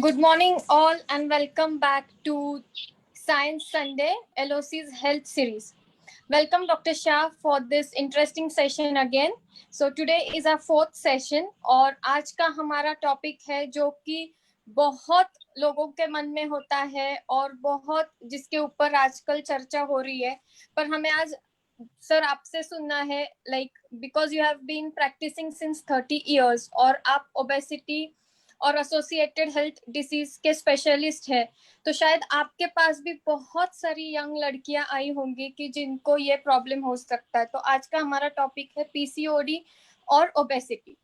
Good morning, all, and welcome back to Science Sunday, LOC's Health Series. Welcome, Dr. Shah, for this interesting session again. So today is our fourth session, और आज का हमारा topic है जो कि बहुत लोगों के मन में होता है और बहुत जिसके ऊपर आजकल चर्चा हो रही है, पर हमें आज सर आपसे सुनना है, like because you have been practising since 30 years और आप ओबेसिटी और एसोसिएटेड हेल्थ डिसीज के स्पेशलिस्ट है, तो शायद आपके पास भी बहुत सारी यंग लड़कियां आई होंगी कि जिनको ये प्रॉब्लम हो सकता है। तो आज का हमारा टॉपिक है पीसीओडी और ओबेसिटी।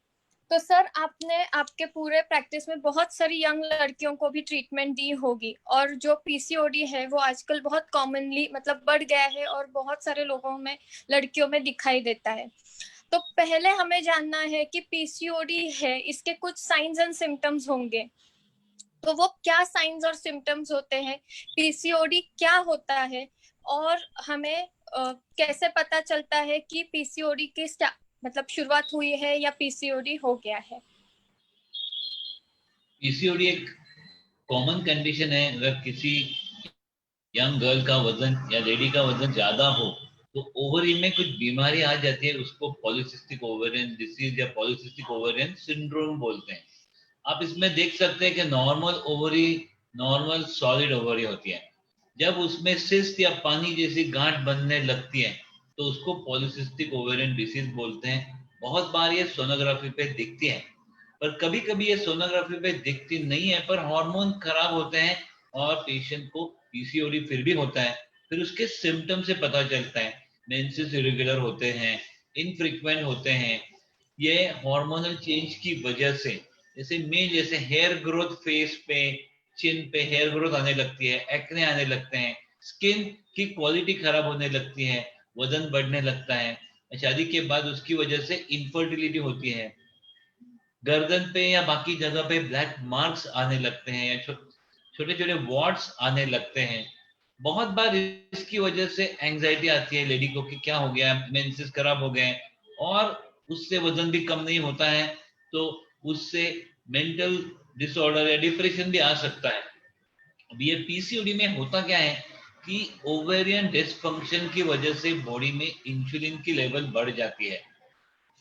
तो सर आपने आपके पूरे प्रैक्टिस में बहुत सारी यंग लड़कियों को भी ट्रीटमेंट दी होगी, और जो पीसीओडी है वो आजकल बहुत कॉमनली मतलब बढ़ गया है और बहुत सारे लोगों में, लड़कियों में दिखाई देता है। तो पहले हमें जानना है कि पीसीओडी है, इसके कुछ साइंस एंड सिम्टम्स होंगे, तो वो क्या साइंस और सिम्टम्स होते हैं, पीसीओडी क्या होता है, और हमें कैसे पता चलता है कि पीसीओडी की मतलब शुरुआत हुई है या पीसीओडी हो गया है। पीसीओडी एक कॉमन कंडीशन है। अगर किसी यंग गर्ल का वजन या लेडी का वजन ज्यादा हो तो ओवरी में कुछ बीमारी आ जाती है, उसको पॉलीसिस्टिक ओवेरियन डिसीज या पॉलीसिस्टिक ओवेरियन सिंड्रोम बोलते हैं। आप इसमें देख सकते हैं कि normal ovary normal solid ovary होती है, जब उसमें सिस्ट या पानी जैसी गांठ बनने लगती है तो उसको पॉलीसिस्टिक ओवेरियन डिसीज बोलते हैं। बहुत बार ये सोनोग्राफी पे दिखती है, पर कभी कभी ये सोनोग्राफी पे दिखती नहीं है, पर हार्मोन खराब होते हैं और पेशेंट को पीसीओडी फिर भी होता है। फिर उसके सिम्टम से पता चलता है, मेंसेस इरेगुलर होते हैं, इनफ्रीक्वेंट होते हैं। ये हार्मोनल चेंज की वजह से, जैसे मेल जैसे हेयर ग्रोथ फेस पे, चिन पे हेयर ग्रोथ आने लगती है, एक्ने आने लगते हैं, स्किन की क्वालिटी खराब होने लगती है, वजन बढ़ने लगता है। शादी के बाद उसकी वजह से इनफर्टिलिटी होती है, गर्दन पे या बाकी जगह पे ब्लैक मार्क्स आने लगते हैं या छोटे छोटे वॉट्स आने लगते हैं। बहुत बार इसकी वजह से एंजाइटी आती है लेडी को कि क्या हो गया, मेंसेस खराब हो गए, और उससे वजन भी कम नहीं होता है, तो उससे मेंटल डिसऑर्डर या डिप्रेशन भी आ सकता है। अब ये पीसीओडी में होता क्या है कि ओवेरियन डिसफंक्शन की वजह से बॉडी में इंसुलिन की लेवल बढ़ जाती है।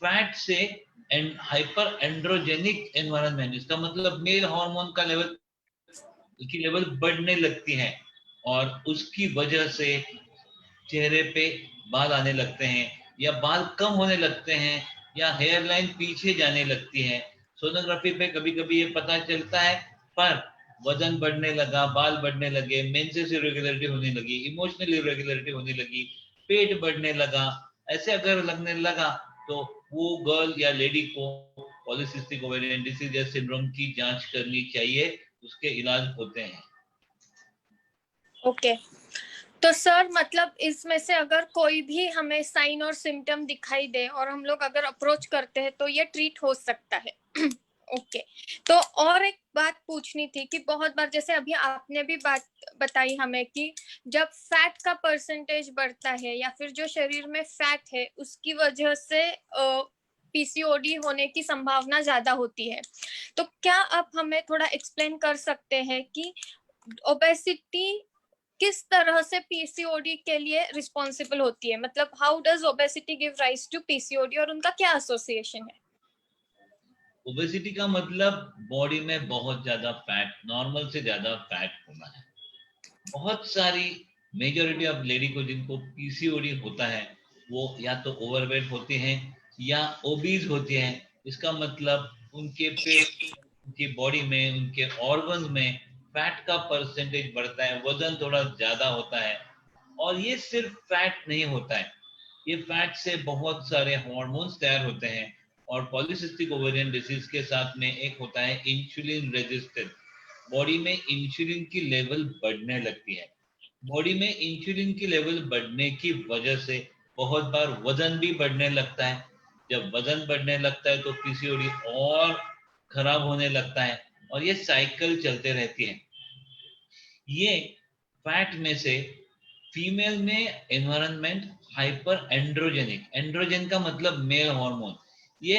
फैट से एंड हाइपर एंड्रोजेनिक एनवायरनमेंट, इसका मतलब मेल हार्मोन का लेवल की लेवल बढ़ने लगती है, और उसकी वजह से चेहरे पे बाल आने लगते हैं या बाल कम होने लगते हैं या हेयर लाइन पीछे जाने लगती है। सोनोग्राफी पे कभी कभी ये पता चलता है, पर वजन बढ़ने लगा, बाल बढ़ने लगे, मेंसेस इरेगुलरिटी होने लगी, इमोशनल इरेगुलरिटी होने लगी, पेट बढ़ने लगा, ऐसे अगर लगने लगा तो वो गर्ल या लेडी को पॉलीसिस्टिक ओवेरियन डिसीज या सिंड्रोम की जांच करनी चाहिए, उसके इलाज होते हैं। ओके तो सर मतलब इसमें से अगर कोई भी हमें साइन और सिम्टम दिखाई दे और हम लोग अगर अप्रोच करते हैं तो ये ट्रीट हो सकता है। ओके तो और एक बात पूछनी थी कि बहुत बार जैसे अभी आपने भी बात बताई हमें कि जब फैट का परसेंटेज बढ़ता है या फिर जो शरीर में फैट है उसकी वजह से पीसीओडी होने की संभावना ज्यादा होती है, तो क्या आप हमें थोड़ा एक्सप्लेन कर सकते हैं कि ओबेसिटी किस तरह से पीसीओडी के लिए रिस्पॉन्सिबल होती है, मतलब how does obesity give rise to PCOD और उनका क्या एसोसिएशन है। ओबेसिटी का मतलब बॉडी में बहुत ज्यादा फैट, नॉर्मल से ज्यादा फैट होना है। बहुत सारी मेजोरिटी ऑफ लेडी को जिनको पीसीओडी होता है वो या तो ओवरवेट होती हैं या ओबीज होती हैं। इसका मतलब उनके पेट, उनकी बॉडी में, उनके ऑर्गन्स में फैट का परसेंटेज बढ़ता है, वजन थोड़ा ज्यादा होता है। और ये सिर्फ फैट नहीं होता है, ये फैट से बहुत सारे हार्मोन्स तैयार होते हैं। और पॉलीसिस्टिक ओवेरियन डिसीज के साथ में एक होता है इंसुलिन रेजिस्टेंस, बॉडी में इंसुलिन की लेवल बढ़ने लगती है। बॉडी में इंसुलिन की लेवल बढ़ने की वजह से बहुत बार वजन भी बढ़ने लगता है। जब वजन बढ़ने लगता है तो पीसीओडी और खराब होने लगता है, और ये साइकिल चलते रहती है। ये फैट में से फीमेल में एनवायरनमेंट हाइपर एंड्रोजेनिक, एंड्रोजन का मतलब मेल हार्मोन, ये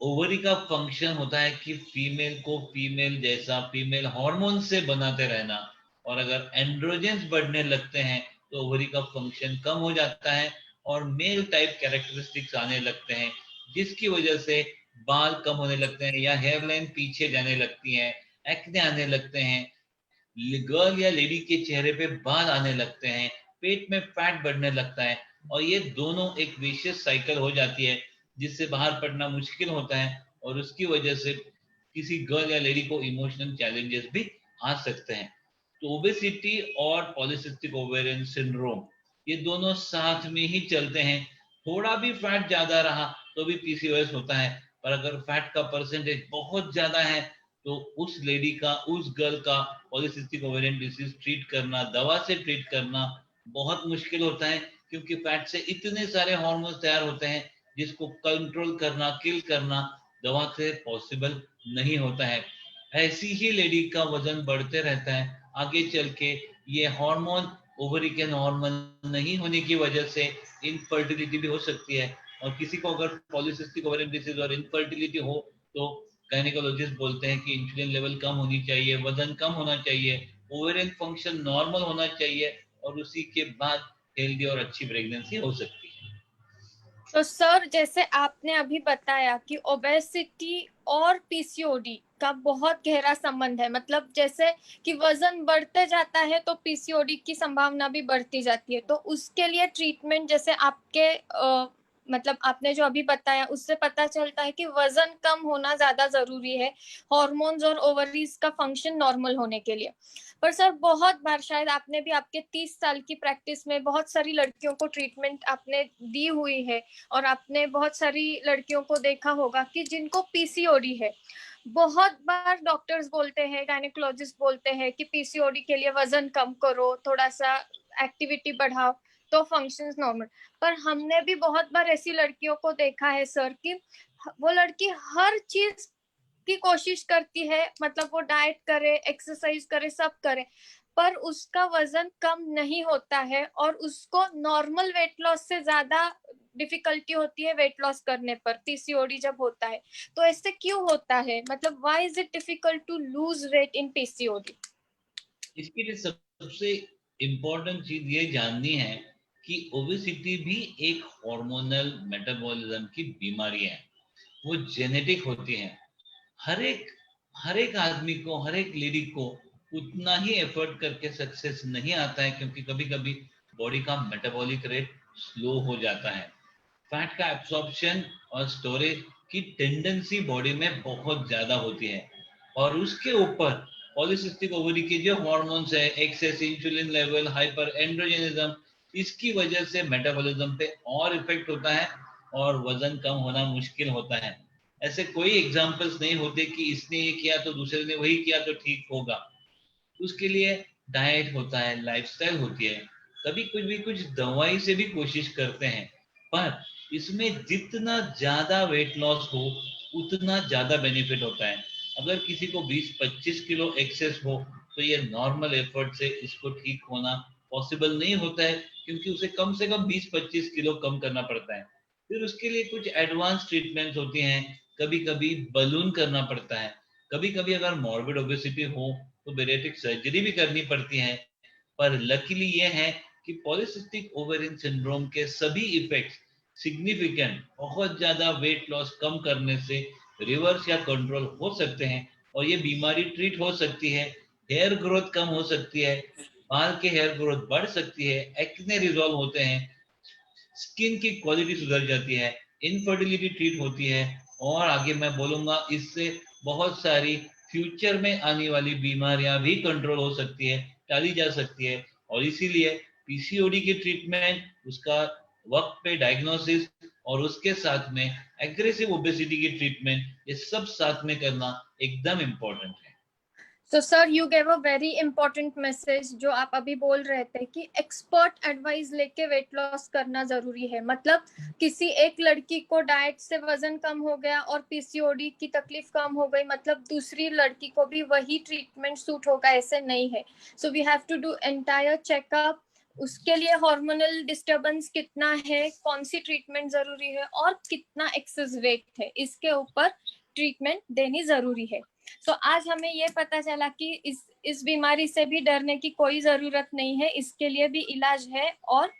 ओवरी का फंक्शन होता है कि फीमेल को फीमेल जैसा फीमेल हार्मोन से बनाते रहना, और अगर एंड्रोजेंस बढ़ने लगते हैं तो ओवरी का फंक्शन कम हो जाता है और मेल टाइप कैरेक्टरिस्टिक्स आने लगते हैं, जिसकी वजह से बाल कम होने लगते हैं या हेयर लाइन पीछे जाने लगती है, एक्ने आने लगते हैं, गर्ल या लेडी के चेहरे पे बाल आने लगते हैं, पेट में फैट बढ़ने लगता है, और ये दोनों एक विशियस साइकिल हो जाती है जिससे बाहर पड़ना मुश्किल होता है, और उसकी वजह से किसी गर्ल या लेडी को इमोशनल चैलेंजेस भी आ सकते हैं। तो ओबेसिटी और पॉलीसिस्टिक ओवेरियन सिंड्रोम ये दोनों साथ में ही चलते हैं। थोड़ा भी फैट ज्यादा रहा तो भी पीसीओएस होता है, पर अगर फैट का परसेंटेज बहुत ज्यादा है तो उस लेडी का, उस गर्ल का पॉलीसिस्टिक ओवेरियन डिसीज ट्रीट करना, दवा से ट्रीट करना बहुत मुश्किल होता है, क्योंकि फैट से इतने सारे हार्मोन्स तैयार होते हैं जिसको कंट्रोल करना, किल करना दवा से पॉसिबल नहीं होता है। ऐसी ही लेडी का वजन बढ़ते रहता है, आगे चल के ये हार्मोन ओवरी के नॉर्मल नहीं होने की वजह से इनफर्टिलिटी भी हो सकती है। और किसी को अगर पॉलीसिस्टिक ओवेरियन डिसीज और इनफर्टिलिटी हो तो गायनेकोलॉजिस्ट बोलते हैं कि इंसुलिन लेवल कम होनी चाहिए, वजन कम होना चाहिए, ओवेरियन फंक्शन नॉर्मल होना चाहिए, और उसी के बाद हेल्दी और अच्छी प्रेगनेंसी हो सकती है। तो सर, जैसे आपने अभी बताया कि ओबेसिटी और पीसीओडी का बहुत गहरा संबंध है, मतलब जैसे कि वजन बढ़ते जाता है तो पीसीओडी की संभावना भी बढ़ती जाती है, तो उसके लिए ट्रीटमेंट जैसे आपके मतलब आपने जो अभी बताया उससे पता चलता है कि वजन कम होना ज्यादा जरूरी है हार्मोन्स और ओवरीज का फंक्शन नॉर्मल होने के लिए। पर सर, बहुत बार शायद आपने भी आपके 30 साल की प्रैक्टिस में बहुत सारी लड़कियों को ट्रीटमेंट आपने दी हुई है, और आपने बहुत सारी लड़कियों को देखा होगा कि जिनको पीसीओडी है। बहुत बार डॉक्टर्स बोलते हैं, गायनेकोलॉजिस्ट बोलते हैं कि पीसीओडी के लिए वजन कम करो, थोड़ा सा एक्टिविटी बढ़ाओ तो फंक्शंस नॉर्मल। पर हमने भी बहुत बार ऐसी लड़कियों को देखा है सर कि वो लड़की हर चीज की कोशिश करती है, मतलब वो डाइट करे, एक्सरसाइज करे, सब करे, पर उसका वजन कम नहीं होता है और उसको नॉर्मल वेट लॉस से ज्यादा डिफिकल्टी होती है वेट लॉस करने पर पीसीओडी जब होता है। तो ऐसे क्यों होता है, मतलब why is it difficult to lose weight in PCOD? इसके लिए सबसे इम्पोर्टेंट चीज ये जाननी है कि ओबेसिटी भी एक हार्मोनल मेटाबॉलिज्म की बीमारी है, वो जेनेटिक होती है। हर एक हर एक आदमी को, हर एक लेडी को उतना ही एफर्ट करके सक्सेस नहीं आता है, क्योंकि कभी कभी बॉडी का मेटाबॉलिक रेट स्लो हो जाता है। फैट का एब्सॉर्प्शन और स्टोरेज की टेंडेंसी बॉडी में बहुत ज्यादा होती है, और उसके ऊपर पॉलीसिस्टिक ओवरी के जो हॉर्मोन्स है, excess insulin level, hyperandrogenism, इसकी वजह से मेटाबॉलिज्म पे और इफेक्ट होता है और वजन कम होना मुश्किल होता है। ऐसे कोई एग्जाम्पल्स नहीं होते कि इसने ये किया तो दूसरे ने वही किया तो ठीक होगा। उसके लिए डाइट होता है, लाइफस्टाइल होती है, कभी कुछ भी कुछ दवाई से भी कोशिश करते हैं, पर इसमें जितना ज्यादा वेट लॉस हो उतना ज्यादा बेनिफिट होता है। अगर किसी को 20-25 किलो एक्सेस हो तो ये नॉर्मल एफर्ट से इसको ठीक होना पॉसिबल नहीं होता है, क्योंकि उसे कम से कम 20-25 किलो कम करना पड़ता है। फिर उसके लिए कुछ एडवांस ट्रीटमेंट्स होती हैं, कभी कभी बलून करना पड़ता है, कभी कभी अगर मॉर्बिड ओबेसिटी हो तो बेरेटिक सर्जरी भी करनी पड़ती है। पर लकीली ये है कि पॉलीसिस्टिक ओवेरियन सिंड्रोम के सभी इफेक्ट्स सिग्निफिकेंट, बहुत ज्यादा वेट लॉस कम करने से रिवर्स या कंट्रोल हो सकते हैं, और ये बीमारी ट्रीट हो सकती है। हेयर ग्रोथ कम हो सकती है, बाल के हेयर ग्रोथ बढ़ सकती है, एक्ने रिजॉल्व होते हैं, स्किन की क्वालिटी सुधर जाती है, इनफर्टिलिटी ट्रीट होती है, और आगे मैं बोलूंगा इससे बहुत सारी फ्यूचर में आने वाली बीमारियां भी कंट्रोल हो सकती है, टाली जा सकती है। और इसीलिए पीसीओडी की ट्रीटमेंट, उसका वक्त पे डायग्नोसिस, और उसके साथ में एग्रेसिव ओबेसिटी की ट्रीटमेंट, ये सब साथ में करना एकदम इम्पोर्टेंट है। तो sir, you gave a very important message जो आप अभी बोल रहे थे कि एक्सपर्ट एडवाइस लेके वेट लॉस करना जरूरी है। मतलब किसी एक लड़की को डाइट से वजन कम हो गया और पीसीओडी की तकलीफ कम हो गई, मतलब दूसरी लड़की को भी वही ट्रीटमेंट सूट होगा, ऐसे नहीं है। So we have to do entire checkup, उसके लिए हार्मोनल डिस्टरबेंस कितना है, कौन सी ट्रीटमेंट जरूरी है और कितना एक्सेस वेट है, इसके ऊपर ट्रीटमेंट देनी जरूरी है। तो आज हमें ये पता चला कि इस बीमारी से भी डरने की कोई जरूरत नहीं है, इसके लिए भी इलाज है और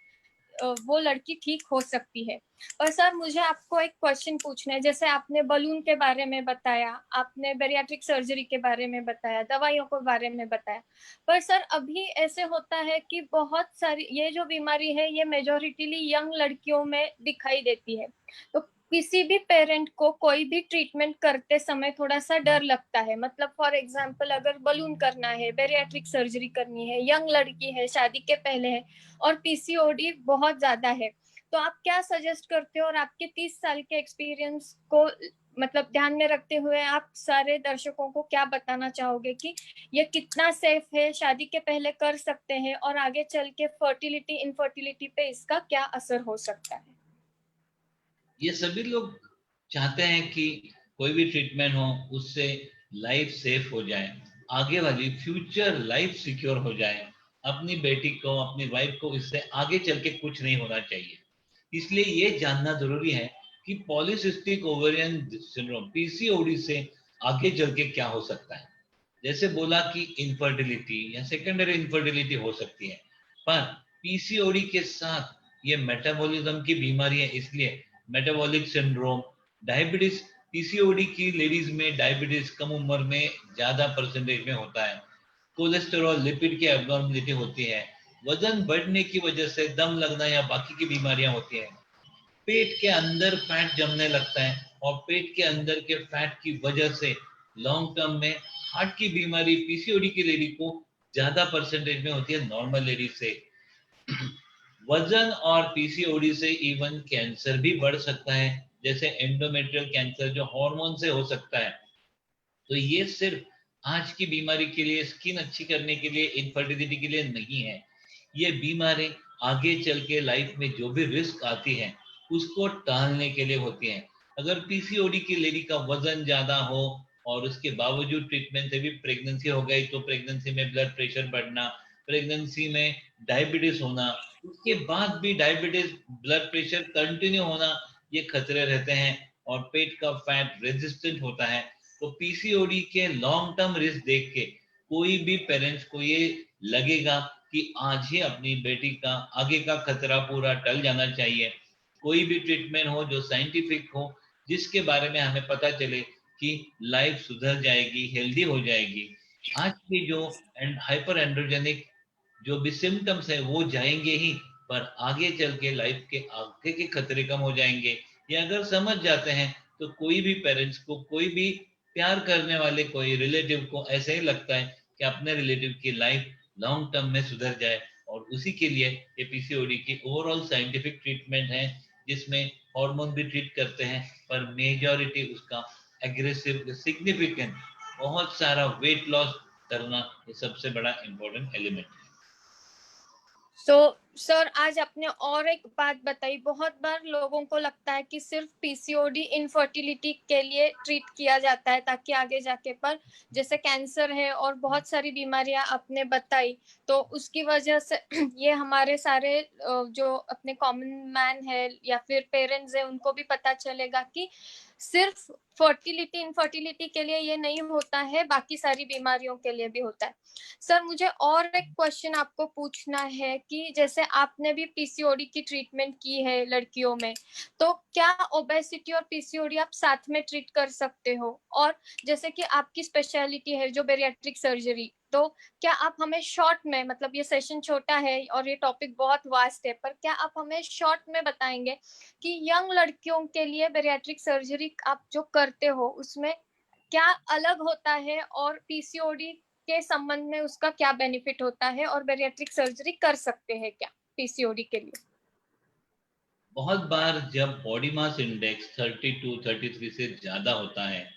वो लड़की ठीक हो सकती है। और सर मुझे आपको एक क्वेश्चन पूछना है, जैसे आपने बलून के बारे में बताया, आपने बैरियाट्रिक सर्जरी के बारे में बताया, दवाइयों के बारे में बताया, पर सर अभी ऐसे होता है कि बहुत सारी ये जो बीमारी है ये मेजोरिटीली यंग लड़कियों में दिखाई देती है। तो किसी भी पेरेंट को कोई भी ट्रीटमेंट करते समय थोड़ा सा डर लगता है, मतलब फॉर एग्जांपल अगर बलून करना है, बैरियाट्रिक सर्जरी करनी है, यंग लड़की है, शादी के पहले है और पीसीओडी बहुत ज्यादा है, तो आप क्या सजेस्ट करते हो और आपके 30 साल के एक्सपीरियंस को मतलब ध्यान में रखते हुए आप सारे दर्शकों को क्या बताना चाहोगे कि ये कितना सेफ है, शादी के पहले कर सकते हैं और आगे चल के फर्टिलिटी इनफर्टिलिटी पे इसका क्या असर हो सकता है? ये सभी लोग चाहते हैं कि कोई भी ट्रीटमेंट हो उससे लाइफ सेफ हो जाए, आगे वाली फ्यूचर लाइफ सिक्योर हो जाए, अपनी बेटी को अपनी वाइफ को इससे आगे चल के कुछ नहीं होना चाहिए। इसलिए ये जानना जरूरी है कि पॉलीसिस्टिक ओवेरियन सिंड्रोम पीसीओडी से आगे चल के क्या हो सकता है। जैसे बोला कि इनफर्टिलिटी या सेकेंडरी इनफर्टिलिटी हो सकती है, पर पीसीओडी के साथ ये मेटाबॉलिज्म की बीमारी है, इसलिए मेटाबॉलिक सिंड्रोम, डायबिटीज, पीसीओडी की लेडीज में डायबिटीज कम उम्र में ज्यादा परसेंटेज में होता है, कोलेस्टेरॉल लिपिड की एब्नॉर्मलिटी होती है, वजन बढ़ने की वजह से दम लगना या बाकी की बीमारियां होती हैं, पेट के अंदर फैट जमने लगता है और पेट के अंदर के फैट की वजह से लॉन्ग टर्म में हार्ट की बीमारी पीसीओडी की लेडी को ज्यादा परसेंटेज में होती है नॉर्मल लेडी से। वजन और पीसीओडी से इवन कैंसर भी बढ़ सकता है, जैसे एंडोमेट्रियल कैंसर जो हार्मोन से हो सकता है। तो ये सिर्फ आज की बीमारी के लिए, स्किन अच्छी करने के लिए, इनफर्टिलिटी के लिए नहीं है। ये बीमारी आगे चल के लाइफ में जो भी रिस्क आती है उसको टालने के लिए होती है। अगर पीसीओडी की लेडी का वजन ज्यादा हो और उसके बावजूद ट्रीटमेंट से भी प्रेगनेंसी हो गई, तो प्रेगनेंसी में ब्लड प्रेशर बढ़ना, प्रेगनेंसी में डायबिटीज होना, उसके बाद भी डायबिटीज ब्लड प्रेशर कंटिन्यू होना, ये खतरे रहते हैं और पेट का फैट रेजिस्टेंट होता है। तो पीसीओडी के लॉन्ग टर्म रिस्क देख के कोई भी पेरेंट्स को ये लगेगा कि आज ही अपनी बेटी का आगे का खतरा पूरा टल जाना चाहिए। कोई भी ट्रीटमेंट हो जो साइंटिफिक हो, जिसके बारे में हमें पता चले कि लाइफ सुधर जाएगी, हेल्दी हो जाएगी। आज की जो हाइपर एंड्रोजेनिक जो भी सिम्टम्स है वो जाएंगे ही, पर आगे चल के लाइफ के आगे के खतरे कम हो जाएंगे। ये अगर समझ जाते हैं तो कोई भी पेरेंट्स को, कोई भी प्यार करने वाले कोई रिलेटिव को ऐसा ही लगता है कि अपने रिलेटिव की लाइफ लॉन्ग टर्म में सुधर जाए। और उसी के लिए ये पीसीओडी की ओवरऑल साइंटिफिक ट्रीटमेंट है, जिसमें हार्मोन भी ट्रीट करते हैं, पर मेजॉरिटी उसका एग्रेसिव सिग्निफिकेंट बहुत सारा वेट लॉस करना ये सबसे बड़ा इंपॉर्टेंट एलिमेंट है। तो सर आज आपने और एक बात बताई, बहुत बार लोगों को लगता है कि सिर्फ पीसीओडी इनफर्टिलिटी के लिए ट्रीट किया जाता है ताकि आगे जाके, पर जैसे कैंसर है और बहुत सारी बीमारियां आपने बताई, तो उसकी वजह से ये हमारे सारे जो अपने कॉमन मैन है या फिर पेरेंट्स है उनको भी पता चलेगा कि सिर्फ फर्टिलिटी इनफर्टिलिटी के लिए ये नहीं होता है, बाकी सारी बीमारियों के लिए भी होता है। सर मुझे और एक क्वेश्चन आपको पूछना है कि जैसे आपने भी पीसीओडी की ट्रीटमेंट की है लड़कियों में, तो क्या ओबेसिटी और पीसीओडी आप साथ में ट्रीट कर सकते हो? और जैसे कि आपकी स्पेशलिटी है जो बैरियाट्रिक सर्जरी, तो क्या आप हमें शॉर्ट में, मतलब ये सेशन छोटा है और ये टॉपिक बहुत वास्ट है, पर क्या आप हमें शॉर्ट में बताएंगे कि यंग लड़कियों के लिए बैरियाट्रिक सर्जरी आप जो करते हो उसमें क्या अलग होता है और पीसीओडी के संबंध में उसका क्या बेनिफिट होता है और बैरियाट्रिक सर्जरी कर सकते हैं क्या पीसीओडी के लिए? बहुत बार जब बॉडी मास इंडेक्स 32 33 से ज्यादा होता है,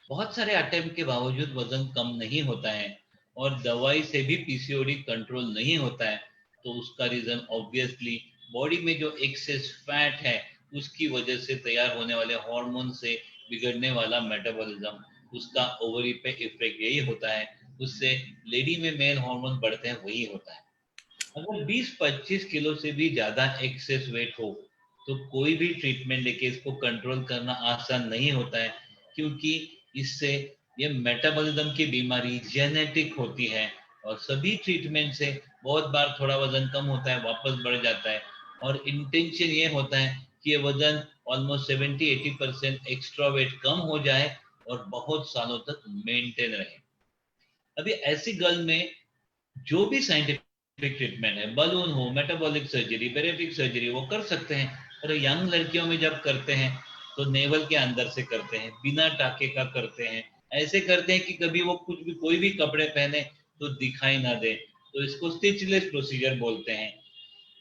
बहुत सारे अटेम्प्ट के बावजूद वजन कम नहीं होता है और दवाई से भी पीसीओडी कंट्रोल नहीं होता है, तो उसका रीजन ऑब्वियसली बॉडी में जो एक्सेस फैट है उसकी वजह से तैयार होने वाले हार्मोन से बिगड़ने वाला मेटाबॉलिज्म, उसका ओवरी पे इफेक्ट यही होता है। उससे लेडी में मेल हार्मोन बढ़ते हैं, वही होता है। अगर 20-25 किलो से भी ज्यादा एक्सेस वेट हो तो कोई भी ट्रीटमेंट लेके इसको कंट्रोल करना आसान नहीं होता है, क्योंकि इससे ये मेटाबॉलिज्म की बीमारी जेनेटिक होती है। और सभी ट्रीटमेंट से बहुत बार थोड़ा वजन कम होता है, वापस बढ़ जाता है, और इंटेंशन ये होता है कि ये वजन ऑलमोस्ट 70-80% एक्स्ट्रा वेट कम हो जाए और बहुत सालों तक मेंटेन रहे। अभी ऐसी गर्ल में जो भी साइंटिफिक ट्रीटमेंट है, बलून हो, मेटाबॉलिक सर्जरी, बेरेटिक सर्जरी, वो कर सकते हैं। और यंग लड़कियों में जब करते हैं तो नेवल के अंदर से करते हैं, बिना टाके का करते हैं, ऐसे करते हैं कि कभी वो कुछ भी कोई भी कपड़े पहने तो दिखाई ना दे, तो इसको स्टिचलेस प्रोसीजर बोलते हैं।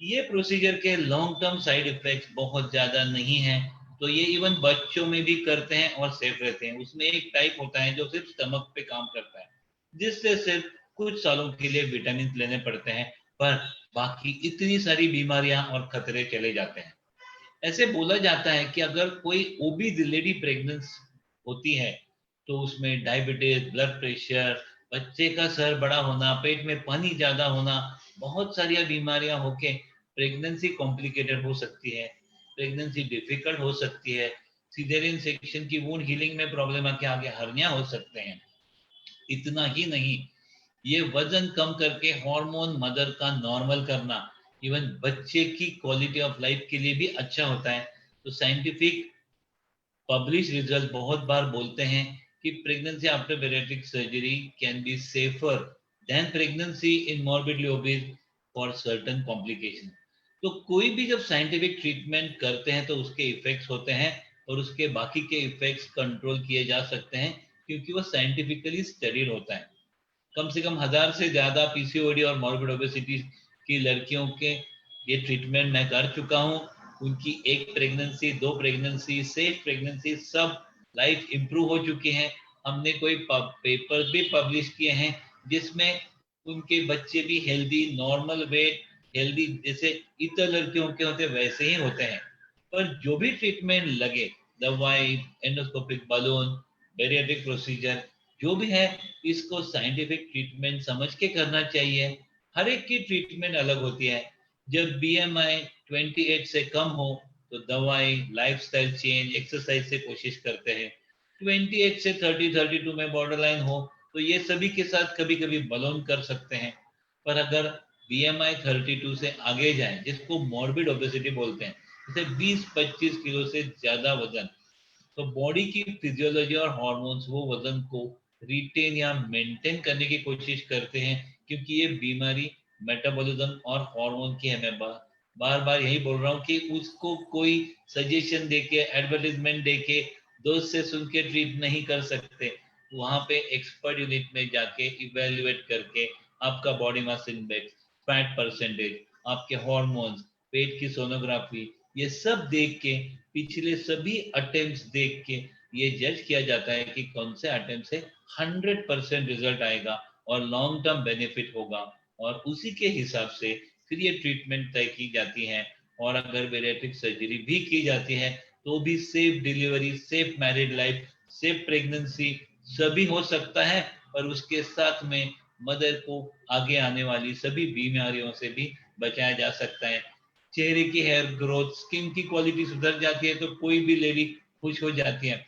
ये प्रोसीजर के लॉन्ग टर्म साइड इफेक्ट्स बहुत ज्यादा नहीं है, तो ये इवन बच्चों में भी करते हैं और सेफ रहते हैं। उसमें एक टाइप होता है जो सिर्फ स्टमक पे काम करता है, जिससे सिर्फ कुछ सालों के लिए विटामिन लेने पड़ते हैं, पर बाकी इतनी सारी बीमारियां और खतरे चले जाते हैं। ऐसे बोला जाता है कि अगर कोई ओबीज लेडी प्रेग्नेंट होती है तो उसमें डायबिटीज, ब्लड प्रेशर, बच्चे का सर बड़ा होना, पेट में पानी ज्यादा होना, बहुत सारी बीमारियां होके प्रेगनेंसी कॉम्प्लिकेटेड हो सकती है, प्रेगनेंसी डिफिकल्ट हो सकती है, सिजेरियन सेक्शन की वुंड हीलिंग में प्रॉब्लम आके आगे हर्निया हो सकते हैं। इतना ही नहीं, ये वजन कम करके हार्मोन मदर का नॉर्मल करना इवन बच्चे की क्वालिटी ऑफ लाइफ के लिए भी अच्छा होता है। तो साइंटिफिक पब्लिश रिजल्ट बहुत बार बोलते हैं कि pregnancy after bariatric surgery can be safer than pregnancy in morbidly obese for certain complication. तो कोई भी जब साइंटिफिक ट्रीटमेंट करते हैं तो उसके इफेक्ट्स होते हैं, और उसके बाकी के इफेक्ट्स कंट्रोल किए जा सकते हैं, क्योंकि वो साइंटिफिकली स्टडीड होता है। कम से कम 1000 से ज्यादा पीसीओडी और मॉर्बिड ओबेसिटी की लड़कियों के ये ट्रीटमेंट मैं कर चुका हूँ। उनकी एक प्रेगनेंसी, दो प्रेगनेंसी, सेफ प्रेगनेंसी, सब लाइफ इंप्रूव हो चुकी है। हमने कोई पेपर भी पब्लिश किए हैं जिसमें उनके बच्चे भी हेल्दी, नॉर्मल वेट, हेल्दी जैसे इतर लड़कियों के होते वैसे ही होते हैं। पर जो भी ट्रीटमेंट लगे, दवाई, एंडोस्कोपिक बलून, बेरियाट्रिक प्रोसीजर, जो भी है, इसको साइंटिफिक ट्रीटमेंट समझ के करना चाहिए। हर एक की ट्रीटमेंट अलग होती है। जब बीएमआई 28 से कम हो तो दवाई, लाइफस्टाइल चेंज, एक्सरसाइज से कोशिश करते हैं। 28 से 30-32 में बॉर्डर लाइन हो तो ये सभी के साथ कभी कभी बलून कर सकते हैं। पर अगर बीएमआई 32 से आगे जाए, जिसको मॉर्बिड ओबेसिटी बोलते हैं, जैसे 20-25 किलो से ज्यादा वजन, तो बॉडी की फिजियोलॉजी और हार्मोन्स वो वजन को रिटेन या मेंटेन करने की कोशिश करते हैं, क्योंकि ये बीमारी मेटाबॉलिज्म और हार्मोन की है। मैं बार बार यही बोल रहा हूँ कि उसको कोई सजेशन देके, एडवर्टाइजमेंट देके, दोस्त से सुन के ट्रीट नहीं कर सकते। वहां पे एक्सपर्ट यूनिट में जाके इवेल्युएट करके आपका body mass index, fat percentage, आपके हार्मोन्स, पेट की सोनोग्राफी, ये सब देख के, पिछले सभी अटेम्प्ट्स देख के ये जज किया जाता है कि कौन से अटेम्प्ट से 100% रिजल्ट आएगा और लॉन्ग टर्म बेनिफिट होगा, और उसी के हिसाब से फिर ये ट्रीटमेंट तय की जाती है। और अगर बेरियाट्रिक सर्जरी भी की जाती है तो भी safe delivery, safe married life, safe pregnancy सभी हो सकता है, और उसके साथ में मदर को आगे आने वाली सभी बीमारियों से भी बचाया जा सकता है। चेहरे की हेयर ग्रोथ, स्किन की क्वालिटी सुधर जाती है तो कोई भी लेडी खुश हो जाती है।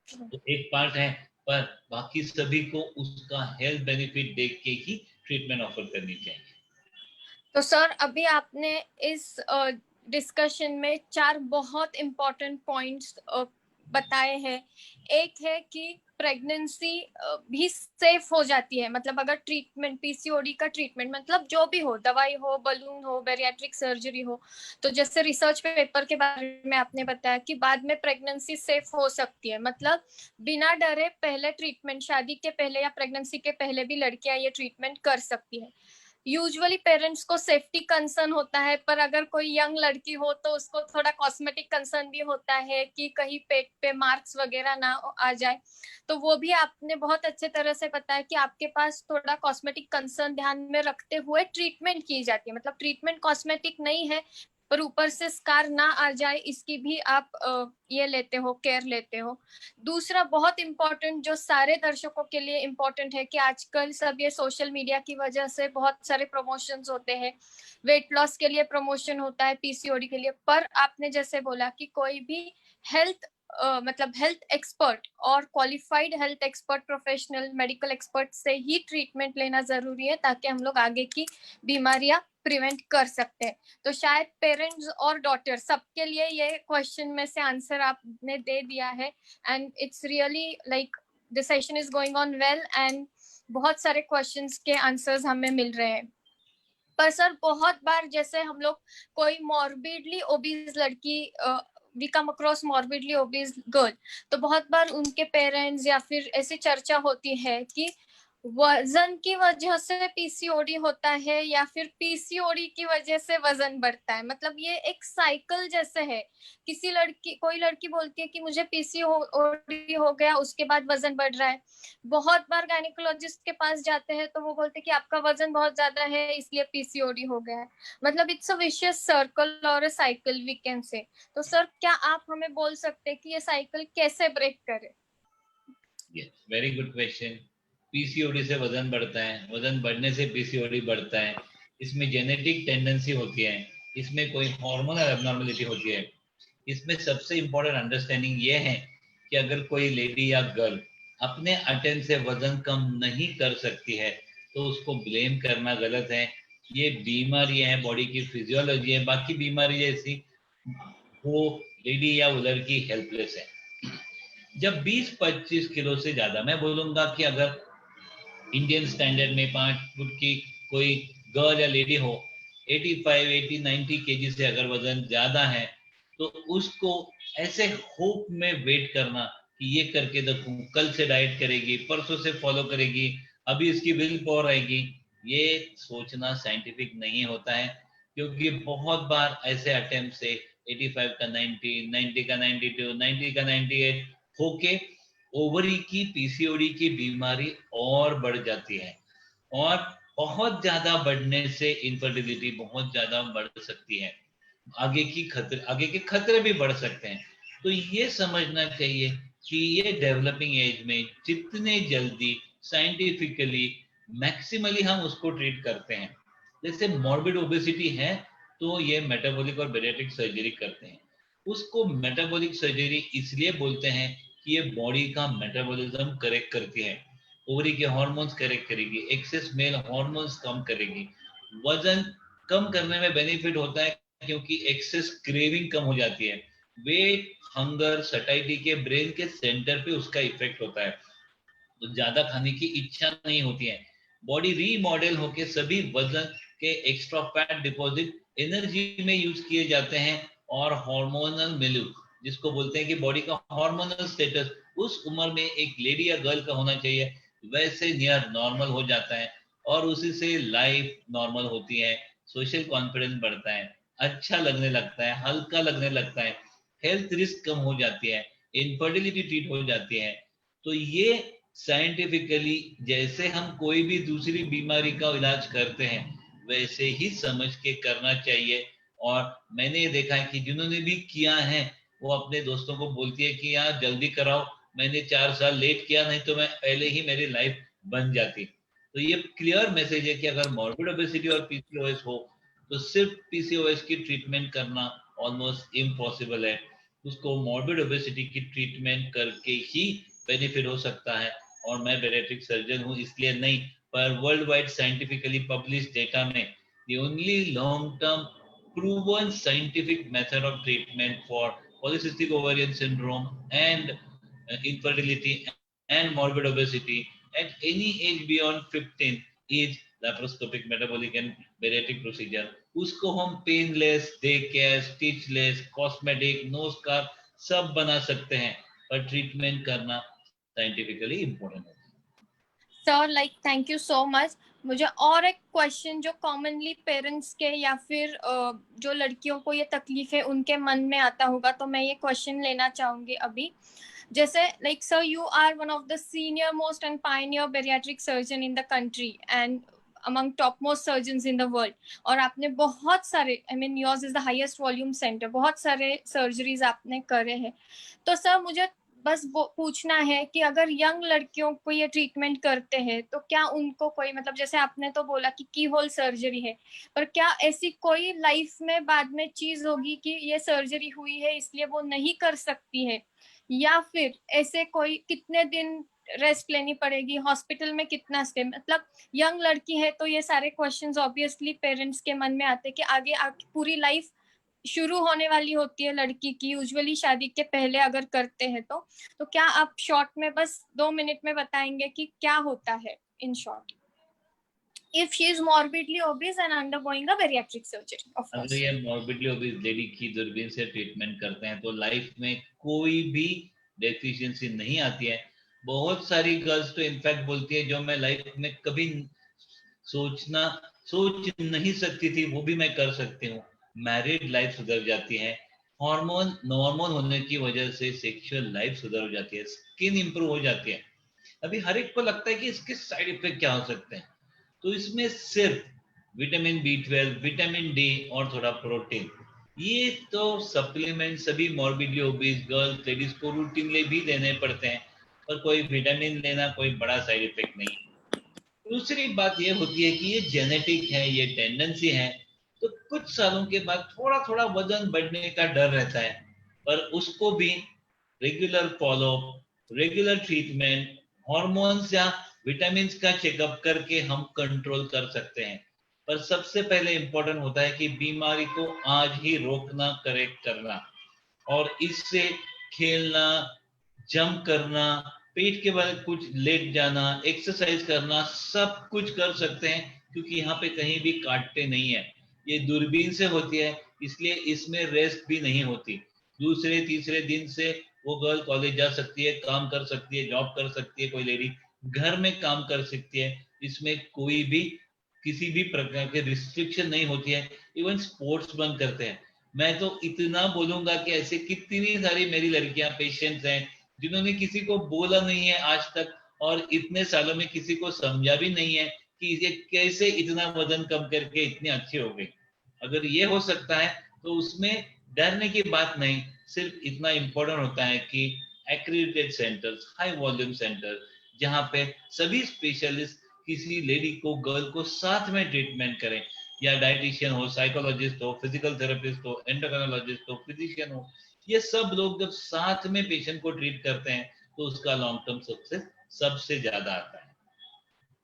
तो एक पार्ट है, पर बाकी सभी को उसका हेल्थ बेनिफिट देख के ही ट्रीटमेंट ऑफर करनी चाहिए। तो सर, अभी आपने इस डिस्कशन में 4 बहुत इम्पोर्टेंट पॉइंट्स बताए हैं। एक है कि प्रेगनेंसी भी सेफ हो जाती है, मतलब अगर ट्रीटमेंट, पीसीओडी का ट्रीटमेंट, मतलब जो भी हो, दवाई हो, बलून हो, बेरियाट्रिक सर्जरी हो, तो जैसे रिसर्च पेपर के बारे में आपने बताया कि बाद में प्रेगनेंसी सेफ हो सकती है, मतलब बिना डरे पहले ट्रीटमेंट, शादी के पहले या प्रेगनेंसी के पहले भी लड़कियां ये ट्रीटमेंट कर सकती है। यूजुअली पेरेंट्स को सेफ्टी कंसर्न होता है, पर अगर कोई यंग लड़की हो तो उसको थोड़ा कॉस्मेटिक कंसर्न भी होता है कि कहीं पेट पे मार्क्स वगैरह ना आ जाए। तो वो भी आपने बहुत अच्छे तरह से बताया कि आपके पास थोड़ा कॉस्मेटिक कंसर्न ध्यान में रखते हुए ट्रीटमेंट की जाती है, मतलब ट्रीटमेंट कॉस्मेटिक नहीं है, पर ऊपर से स्कार ना आ जाए इसकी भी आप ये लेते हो, केयर लेते हो। दूसरा बहुत इम्पोर्टेंट जो सारे दर्शकों के लिए इम्पोर्टेंट है कि आजकल सब ये सोशल मीडिया की वजह से बहुत सारे प्रमोशंस होते हैं, वेट लॉस के लिए प्रमोशन होता है, पीसीओडी के लिए, पर आपने जैसे बोला कि कोई भी हेल्थ मतलब हेल्थ एक्सपर्ट और qualified health expert, professional medical expert से ही ट्रीटमेंट लेना जरूरी है ताकि हम लोग आगे की बीमारियां प्रिवेंट कर सकते हैं। तो शायद पेरेंट्स और डॉटर सबके लिए ये क्वेश्चन में से आंसर आपने दे दिया है, and it's really like the session is going on well, and बहुत सारे क्वेश्चंस के आंसर्स हमें मिल रहे हैं। पर सर बहुत बार जैसे हम लोग कोई मॉर्बिडली ओबीज लड़की, we come across morbidly obese girl, तो बहुत बार उनके पेरेंट्स या फिर ऐसी चर्चा होती है कि वजन की वजह से पीसीओडी होता है या फिर पीसीओडी की वजह से वजन बढ़ता है। मतलब ये एक साइकिल जैसे है, किसी लड़की, कोई लड़की बोलती है कि मुझे पीसीओडी हो गया, उसके बाद वजन बढ़ रहा है। बहुत बार गायनेकोलॉजिस्ट के पास जाते हैं तो वो बोलते हैं कि आपका वजन बहुत ज्यादा है इसलिए पीसीओडी हो गया है। मतलब इट्स अ विशियस सर्कल और अ साइकिल वी कैन से। तो सर क्या आप हमें बोल सकते हैं कि ये साइकिल कैसे ब्रेक करे? Yes, very good question. PCOD से वजन बढ़ता है, वजन बढ़ने से पीसीओडी बढ़ता है। इसमें जेनेटिक टेंडेंसी होती है, इसमें कोई हार्मोनल एबनॉर्मलिटी होती है। इसमें सबसे इंपॉर्टेंट अंडरस्टैंडिंग ये है कि अगर कोई लेडी या गर्ल अपने अटेम्प्ट से वजन कम नहीं कर सकती है तो उसको ब्लेम करना गलत है। ये बीमारी है, बॉडी की फिजियोलॉजी है, बाकी बीमारी जैसी वो लेडी या वो लड़की हेल्पलेस है। जब 20-25 किलो से ज्यादा, मैं बोलूंगा कि अगर इंडियन स्टैंडर्ड में 5 फुट की कोई गर्ल या लेडी हो, 85, 80, 90 केजी से अगर वजन ज्यादा है तो उसको ऐसे होप में वेट करना कि ये करके देखूं, कल से डाइट करेगी, परसों से फॉलो करेगी, अभी इसकी विल पावर आएगी, ये सोचना साइंटिफिक नहीं होता है। क्योंकि बहुत बार ऐसे अटेम्प्ट से 85 का 90, 90 का 92, 90 का 98 होके ओवरी की पीसीओडी की बीमारी और बढ़ जाती है। और बहुत ज्यादा बढ़ने से इनफर्टिलिटी बहुत ज्यादा बढ़ सकती है, आगे के खतरे भी बढ़ सकते हैं। तो ये समझना चाहिए कि ये डेवलपिंग एज में जितने जल्दी साइंटिफिकली मैक्सिमली हम उसको ट्रीट करते हैं। जैसे मॉर्बिड ओबेसिटी है तो ये मेटाबॉलिक और बेरियाट्रिक सर्जरी करते हैं। उसको मेटाबॉलिक सर्जरी इसलिए बोलते हैं कि ये बॉडी का मेटाबॉलिज्म करेक्ट करती है, ओवरी के हार्मोन्स करेक्ट करेगी, एक्सेस मेल हार्मोन्स कम करेगी। वजन कम करने में बेनिफिट होता है क्योंकि एक्सेस क्रेविंग कम हो जाती है। वेट, हंगर, सटाइटी के ब्रेन के सेंटर पे उसका इफेक्ट होता है, तो ज्यादा खाने की इच्छा नहीं होती है। बॉडी रीमॉडल होके सभी वजन के एक्स्ट्रा फैट डिपॉजिट एनर्जी में यूज किए जाते हैं, और हार्मोनल मिलू, जिसको बोलते हैं कि बॉडी का हार्मोनल स्टेटस उस उम्र में एक लेडी या गर्ल का होना चाहिए वैसे नियर नॉर्मल हो जाता है, और उसी से लाइफ नॉर्मल होती है, सोशल कॉन्फिडेंस बढ़ता है, अच्छा लगने लगता है, हल्का लगने लगता है, हेल्थ रिस्क कम हो जाती है, इनफर्टिलिटी ट्रीट हो जाती है। तो ये साइंटिफिकली जैसे हम कोई भी दूसरी बीमारी का इलाज करते हैं वैसे ही समझ के करना चाहिए। और मैंने ये देखा है कि जिन्होंने भी किया है वो अपने दोस्तों को बोलती है कि यार जल्दी कराओ, मैंने 4 साल लेट किया, नहीं तो मैं पहले ही मेरी लाइफ बन जाती। तो ये क्लियर मैसेज है कि अगर मॉर्बिड ओबेसिटी और पीसीओएस हो तो सिर्फ पीसीओएस की ट्रीटमेंट करना ऑलमोस्ट इम्पॉसिबल है। उसको मॉर्बिड ओबेसिटी की ट्रीटमेंट करके ही बेनिफिट हो सकता है। और मैं बेरेट्रिक सर्जन हूँ इसलिए नहीं, पर world wide scientifically publish data में the only long term proven scientific method of treatment for polycystic ovarian syndrome and infertility and morbid obesity at any age beyond 15 is laparoscopic metabolic and bariatric procedure। उसको हम painless, day care, stitchless, cosmetic, no scar सब बना सकते हैं, पर treatment करना scientifically important है। Sir like thank you so much. मुझे और एक क्वेश्चन जो कॉमनली पेरेंट्स के या फिर जो लड़कियों को ये तकलीफ है उनके मन में आता होगा, तो मैं ये क्वेश्चन लेना चाहूंगी अभी। जैसे like sir, you are one of the senior most and pioneer bariatric surgeon in the country, and among topmost surgeons in the world. और आपने बहुत सारे, I mean yours is the highest volume center, बहुत सारे surgeries आपने करे हैं. तो सर मुझे बस पूछना है कि अगर यंग लड़कियों को ये ट्रीटमेंट करते हैं तो क्या उनको कोई, मतलब जैसे आपने तो बोला कि की होल सर्जरी है, पर क्या ऐसी कोई लाइफ में बाद में चीज होगी कि ये सर्जरी हुई है इसलिए वो नहीं कर सकती है, या फिर ऐसे कोई कितने दिन रेस्ट लेनी पड़ेगी, हॉस्पिटल में कितना स्टे, मतलब यंग लड़की है तो ये सारे क्वेश्चंस ऑब्वियसली पेरेंट्स के मन में आते हैं कि आगे पूरी लाइफ शुरू होने वाली होती है लड़की की, यूजुअली शादी के पहले अगर करते हैं तो क्या आप शॉर्ट में बस 2 मिनट में बताएंगे कि क्या होता है in short if she is morbidly obese and undergoing a bariatric surgery, of course. अगर ये morbidly obese लेडी की दूरबीन से ट्रीटमेंट करते हैं तो लाइफ में कोई भी डेफिशिएंसी नहीं आती है. बहुत सारी गर्ल्स तो इनफैक्ट बोलती है जो मैं लाइफ में कभी सोच नहीं सकती थी वो भी मैं कर सकती हूँ. मैरिड लाइफ सुधर जाती है. हार्मोन नॉर्मल होने की वजह से सेक्सुअल लाइफ सुधर हो जाती है. स्किन इंप्रूव हो जाती है. अभी हर एक को लगता है कि इसके साइड इफेक्ट क्या हो सकते हैं, तो इसमें सिर्फ विटामिन B12, विटामिन डी और थोड़ा प्रोटीन, ये तो सप्लीमेंट सभी मॉर्बिडली ओबीज गर्ल्स लेडीज को रूटीनली भी देने पड़ते हैं, पर कोई विटामिन लेना कोई बड़ा साइड इफेक्ट नहीं. दूसरी बात ये होती है कि ये जेनेटिक है, ये टेंडेंसी है, तो कुछ सालों के बाद थोड़ा थोड़ा वजन बढ़ने का डर रहता है, पर उसको भी regular follow up, regular treatment, hormones या विटामिन का चेकअप करके हम कंट्रोल कर सकते हैं. पर सबसे पहले इंपॉर्टेंट होता है कि बीमारी को आज ही रोकना, करेक्ट करना, और इससे खेलना, जंप करना, पेट के बल कुछ लेट जाना, एक्सरसाइज करना, सब कुछ कर सकते हैं, क्योंकि यहाँ पे कहीं भी काटते नहीं है. ये दूरबीन से होती है, इसलिए इसमें रेस्ट भी नहीं होती. दूसरे तीसरे दिन से वो गर्ल कॉलेज जा सकती है, काम कर सकती है, जॉब कर सकती है, कोई लेडी घर में काम कर सकती है. इसमें कोई भी किसी भी प्रकार के रिस्ट्रिक्शन नहीं होती है. इवन स्पोर्ट्स बंद करते हैं. मैं तो इतना बोलूंगा कि ऐसे कितनी सारी मेरी लड़कियां पेशेंट्स हैं जिन्होंने किसी को बोला नहीं है आज तक, और इतने सालों में किसी को समझा भी नहीं है कि ये कैसे इतना वजन कम करके इतनी अच्छी हो गई. अगर ये हो सकता है तो उसमें डरने की बात नहीं. सिर्फ इतना इंपॉर्टेंट होता है कि accredited centres, high volume centre, जहाँ पे सभी स्पेशलिस्ट किसी लेडी को, गर्ल को साथ में ट्रीटमेंट करें, या डाइटिशियन हो, साइकोलॉजिस्ट हो, फिजिकल थेरेपिस्ट हो, एंडोक्राइनोलॉजिस्ट हो, फिजिशियन हो, ये सब लोग जब साथ में पेशेंट को ट्रीट करते हैं तो उसका लॉन्ग टर्म सक्सेस सबसे ज्यादा आता है.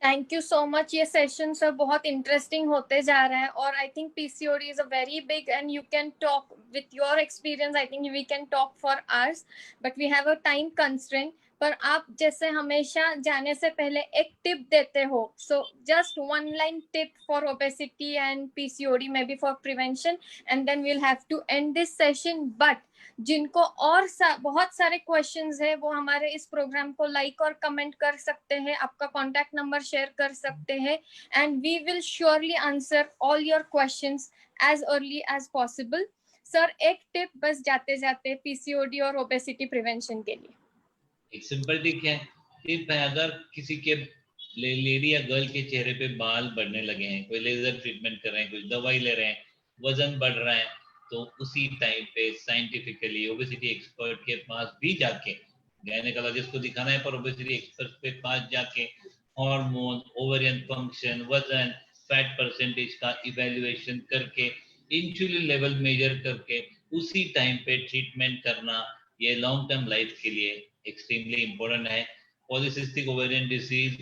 Thank you so much. ये सेशन सर बहुत इंटरेस्टिंग होते जा रहा है, और I think PCOD is a very big and you can talk with your experience. I think we can talk for hours, but we have a time constraint. पर आप जैसे हमेशा जाने से पहले एक टिप देते हो, so just one line tip for obesity and PCOD, maybe for prevention, and then we'll have to end this session. But जिनको और बहुत सारे क्वेश्चंस है वो हमारे इस प्रोग्राम को लाइक और कमेंट कर सकते हैं, आपका कॉन्टैक्ट नंबर शेयर कर सकते हैं, and we will surely answer all your questions as early as possible. Sir एक टिप बस जाते जाते पीसीओडी और ओबेसिटी प्रिवेंशन के लिए. एक सिंपल टिप है, अगर किसी के लेडी या गर्ल के चेहरे पे बाल बढ़ने लगे हैं, कोई लेजर ट्रीटमेंट कर रहे हैं, कुछ दवाई ले रहे हैं, वजन बढ़ रहा है, तो उसी टाइम पे साइंटिफिकली ओबेसिटी एक्सपर्ट के पास भी जाके, गायनेकोलॉजिस्ट को दिखाना है, पर ओबेसिटी एक्सपर्ट के पास जाके हार्मोन, ओवेरियन फंक्शन, वजन, फैट परसेंटेज का इवैल्यूएशन करके, इंसुलिन लेवल मेजर करके उसी टाइम पे ट्रीटमेंट करना, ये लॉन्ग टर्म लाइफ के लिए एक्सट्रीमली इंपॉर्टेंट है. Polycystic ovarian disease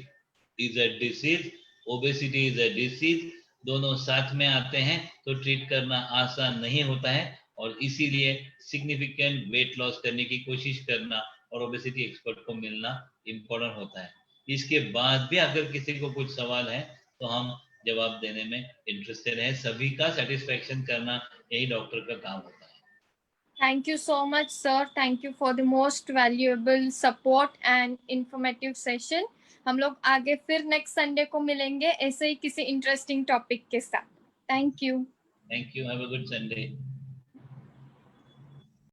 is a disease, obesity is a disease, दोनों साथ में आते हैं, तो ट्रीट करना आसान नहीं होता है, और इसीलिए सिग्निफिकेंट वेट लॉस करने की कोशिश करना और ओबेसिटी एक्सपर्ट को मिलना इंपॉर्टेंट होता है. इसके बाद भी अगर किसी को कुछ सवाल है तो हम जवाब देने में इंटरेस्टेड है. सभी का सेटिस्फेक्शन करना यही डॉक्टर का काम होता है. Thank you so much, sir. Thank you for the most valuable support and informative session. हम लोग आगे फिर नेक्स्ट संडे को मिलेंगे ऐसे ही किसी इंटरेस्टिंग टॉपिक के साथ. Thank you. Thank you. Have a good Sunday.